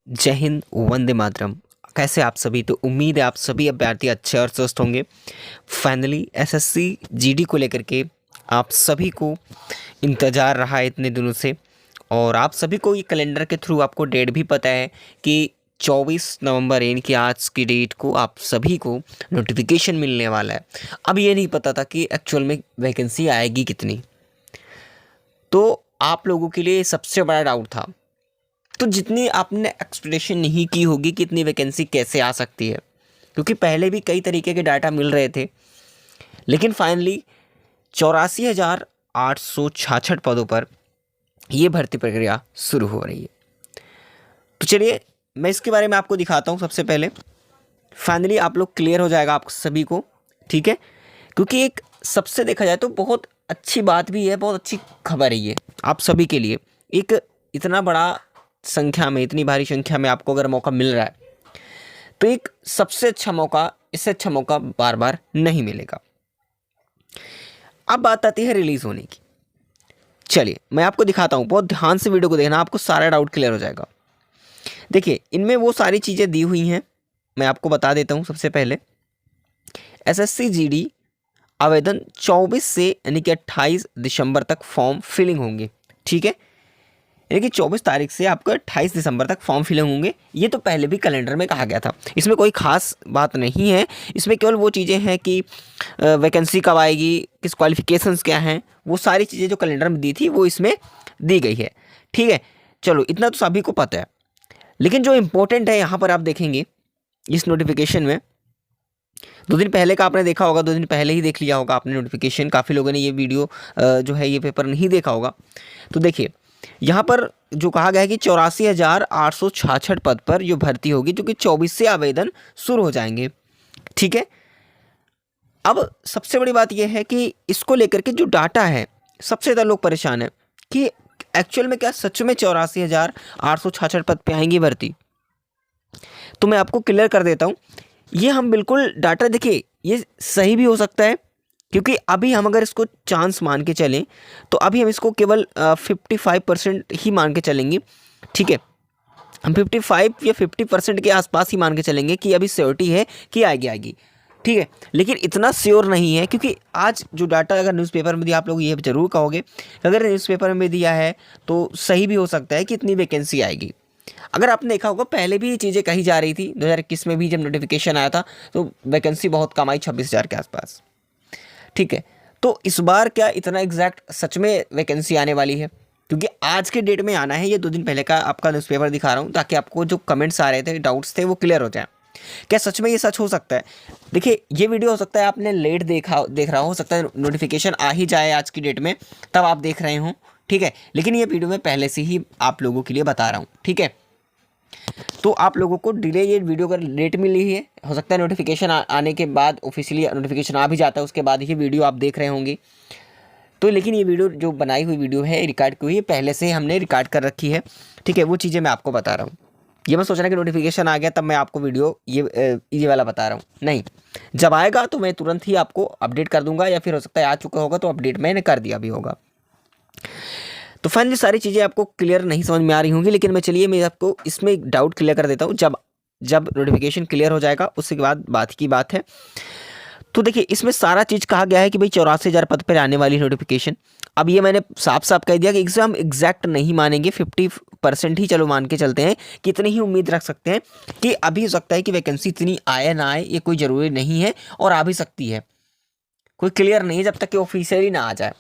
जय हिंद, वंदे मातरम। कैसे आप सभी? तो उम्मीद है आप सभी अभ्यर्थी अच्छे और स्वस्थ होंगे। फाइनली एसएससी जीडी को लेकर के आप सभी को इंतज़ार रहा है इतने दिनों से, और आप सभी को ये कैलेंडर के थ्रू आपको डेट भी पता है कि 24 नवंबर यानी कि आज की डेट को आप सभी को नोटिफिकेशन मिलने वाला है। अब ये नहीं पता था कि एक्चुअल में वैकेंसी आएगी कितनी, तो आप लोगों के लिए सबसे बड़ा डाउट था। तो जितनी आपने एक्सपेक्टेशन नहीं की होगी कि इतनी वैकेंसी कैसे आ सकती है, क्योंकि पहले भी कई तरीके के डाटा मिल रहे थे, लेकिन फाइनली 84,866 पदों पर ये भर्ती प्रक्रिया शुरू हो रही है। तो चलिए मैं इसके बारे में आपको दिखाता हूँ। सबसे पहले फाइनली आप लोग क्लियर हो जाएगा आप सभी को, ठीक है, क्योंकि एक सबसे देखा जाए तो बहुत अच्छी बात भी है, बहुत अच्छी खबर है ये आप सभी के लिए। एक इतना बड़ा संख्या में, इतनी भारी संख्या में आपको अगर मौका मिल रहा है तो एक सबसे अच्छा मौका, इससे अच्छा मौका बार बार नहीं मिलेगा। अब बात आती है रिलीज होने की। चलिए मैं आपको दिखाता हूँ, बहुत ध्यान से वीडियो को देखना, आपको सारा डाउट क्लियर हो जाएगा। देखिए इनमें वो सारी चीज़ें दी हुई हैं, मैं आपको बता देता हूँ। सबसे पहले एसएससी जीडी आवेदन 24 से यानी कि 28 दिसंबर तक फॉर्म फिलिंग होंगे, ठीक है। यानी कि 24 तारीख से आपका 28 दिसंबर तक फॉर्म फिलिंग होंगे। ये तो पहले भी कैलेंडर में कहा गया था, इसमें कोई खास बात नहीं है। इसमें केवल वो चीज़ें हैं कि वैकेंसी कब आएगी, किस क्वालिफिकेशंस क्या हैं, वो सारी चीज़ें जो कैलेंडर में दी थी वो इसमें दी गई है, ठीक है। चलो इतना तो सभी को पता है, लेकिन जो इम्पोर्टेंट है यहाँ पर आप देखेंगे इस नोटिफिकेशन में, 2 दिन पहले का आपने देखा होगा, 2 दिन पहले ही देख लिया होगा आपने नोटिफिकेशन। काफ़ी लोगों ने ये वीडियो जो है ये पेपर नहीं देखा होगा। तो देखिए यहाँ पर जो कहा गया है कि 84,866 पद पर जो भर्ती होगी, जो कि 24 से आवेदन शुरू हो जाएंगे, ठीक है। अब सबसे बड़ी बात यह है कि इसको लेकर के जो डाटा है, सबसे ज़्यादा लोग परेशान हैं कि एक्चुअल में क्या सच में 84,866 पद पे आएंगी भर्ती। तो मैं आपको क्लियर कर देता हूँ, ये हम बिल्कुल डाटा, देखिए ये सही भी हो सकता है, क्योंकि अभी हम अगर इसको चांस मान के चलें तो अभी हम इसको केवल 55% ही मान के चलेंगे, ठीक है। हम 55 या 50% के आसपास ही मान के चलेंगे कि अभी श्योरिटी है कि आएगी आएगी, ठीक है। लेकिन इतना श्योर नहीं है, क्योंकि आज जो डाटा अगर न्यूज़पेपर में दिया, आप लोग ये जरूर कहोगे कि अगर न्यूज़पेपर में दिया है तो सही भी हो सकता है कि इतनी वैकेंसी आएगी। अगर आपने देखा होगा पहले भी ये चीज़ें कही जा रही थी, 2021 में भी जब नोटिफिकेशन आया था तो वैकेंसी बहुत कम आई, 26,000 के आसपास, ठीक है। तो इस बार क्या इतना एग्जैक्ट सच में वैकेंसी आने वाली है? क्योंकि आज के डेट में आना है, ये 2 दिन पहले का आपका न्यूज़पेपर दिखा रहा हूँ, ताकि आपको जो कमेंट्स आ रहे थे, डाउट्स थे, वो क्लियर हो जाए। क्या सच में ये सच हो सकता है? देखिए ये वीडियो हो सकता है आपने लेट देख रहा हो सकता है नोटिफिकेशन आ ही जाए आज की डेट में, तब आप देख रहे हों, ठीक है। लेकिन ये वीडियो मैं पहले से ही आप लोगों के लिए बता रहा हूँ, ठीक है। तो आप लोगों को डिले, ये वीडियो का लेट मिली है, हो सकता है नोटिफिकेशन आने के बाद, ऑफिशियली नोटिफिकेशन आ भी जाता है, उसके बाद ही वीडियो आप देख रहे होंगे। तो लेकिन ये वीडियो जो बनाई हुई वीडियो है, रिकॉर्ड की हुई है, पहले से हमने रिकॉर्ड कर रखी है, ठीक है। वो चीज़ें मैं आपको बता रहा हूँ। ये मैं सोच रहा कि नोटिफिकेशन आ गया तब मैं आपको वीडियो ये वाला बता रहा हूँ, नहीं। जब आएगा तो मैं तुरंत ही आपको अपडेट कर दूंगा, या फिर हो सकता है आ चुका होगा तो अपडेट मैंने कर दिया भी होगा। तो फाइनली सारी चीज़ें आपको क्लियर नहीं समझ में आ रही होंगी, लेकिन मैं आपको इसमें एक डाउट क्लियर कर देता हूँ। जब जब नोटिफिकेशन क्लियर हो जाएगा उसके बाद बात की बात है। तो देखिए इसमें सारा चीज़ कहा गया है कि भाई 84,000 पद पर आने वाली नोटिफिकेशन। अब ये मैंने साफ साफ कह दिया कि एग्जाम एग्जैक्ट नहीं मानेंगे, 50% ही चलो मान के चलते हैं कि इतनी ही उम्मीद रख सकते हैं कि अभी हो सकता है कि वैकेंसी इतनी आए ना आए, ये कोई ज़रूरी नहीं है, और आ भी सकती है, कोई क्लियर नहीं है जब तक कि ऑफिशियली ना आ जाए।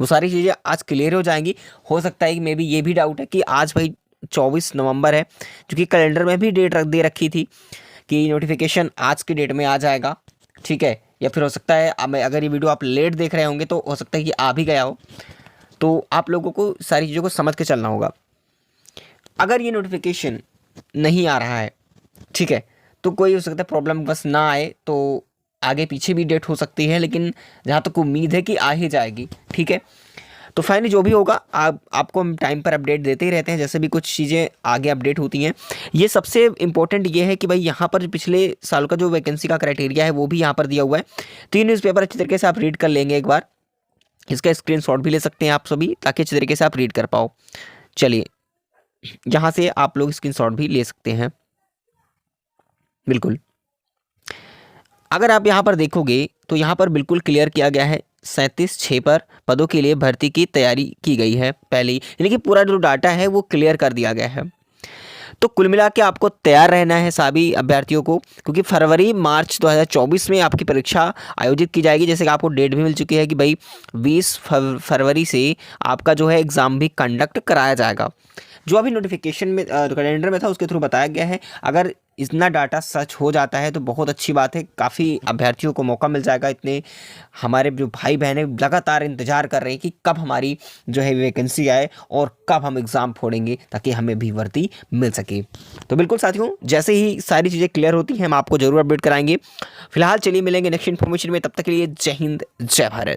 वो सारी चीज़ें आज क्लियर हो जाएंगी। हो सकता है कि मे बी ये भी डाउट है कि आज भाई 24 नवंबर है, जो कि कैलेंडर में भी डेट दे रखी थी कि नोटिफिकेशन आज की डेट में आ जाएगा, ठीक है। या फिर हो सकता है अगर ये वीडियो आप लेट देख रहे होंगे तो हो सकता है कि आ भी गया हो। तो आप लोगों को सारी चीज़ों को समझ के चलना होगा। अगर ये नोटिफिकेशन नहीं आ रहा है, ठीक है, तो कोई हो सकता है प्रॉब्लम बस ना आए, तो आगे पीछे भी डेट हो सकती है, लेकिन जहाँ तक उम्मीद है कि आ ही जाएगी, ठीक है। तो फाइनली जो भी होगा आपको हम टाइम पर अपडेट देते ही रहते हैं, जैसे भी कुछ चीज़ें आगे अपडेट होती हैं। ये सबसे इम्पोर्टेंट ये है कि भाई यहाँ पर पिछले साल का जो वैकेंसी का क्राइटेरिया है वो भी यहाँ पर दिया हुआ है। तो ये न्यूज़पेपर अच्छी तरीके से आप रीड कर लेंगे एक बार, इसका स्क्रीनशॉट भी ले सकते हैं आप सभी, ताकि अच्छी तरीके से आप रीड कर पाओ। चलिए यहाँ से आप लोग स्क्रीनशॉट भी ले सकते हैं। बिल्कुल, अगर आप यहाँ पर देखोगे तो यहाँ पर बिल्कुल क्लियर किया गया है 37,6 पर पदों के लिए भर्ती की तैयारी की गई है पहले ही, यानी कि पूरा जो डाटा है वो क्लियर कर दिया गया है। तो कुल मिला के आपको तैयार रहना है सभी अभ्यर्थियों को, क्योंकि फरवरी मार्च 2024 में आपकी परीक्षा आयोजित की जाएगी। जैसे कि आपको डेट भी मिल चुकी है कि भाई 20 फरवरी से आपका जो है एग्ज़ाम भी कंडक्ट कराया जाएगा। जो अभी नोटिफिकेशन में कैलेंडर में था उसके थ्रू बताया गया है। अगर इतना डाटा सच हो जाता है तो बहुत अच्छी बात है, काफ़ी अभ्यर्थियों को मौका मिल जाएगा। इतने हमारे जो भाई बहनें लगातार इंतजार कर रहे हैं कि कब हमारी जो है वैकेंसी आए और कब हम एग्ज़ाम फोड़ेंगे ताकि हमें भी भर्ती मिल सके। तो बिल्कुल साथियों, जैसे ही सारी चीज़ें क्लियर होती हैं हम आपको ज़रूर अपडेट कराएंगे। फिलहाल चलिए मिलेंगे नेक्स्ट इन्फॉर्मेशन में, तब तक के लिए जय हिंद जय भारत।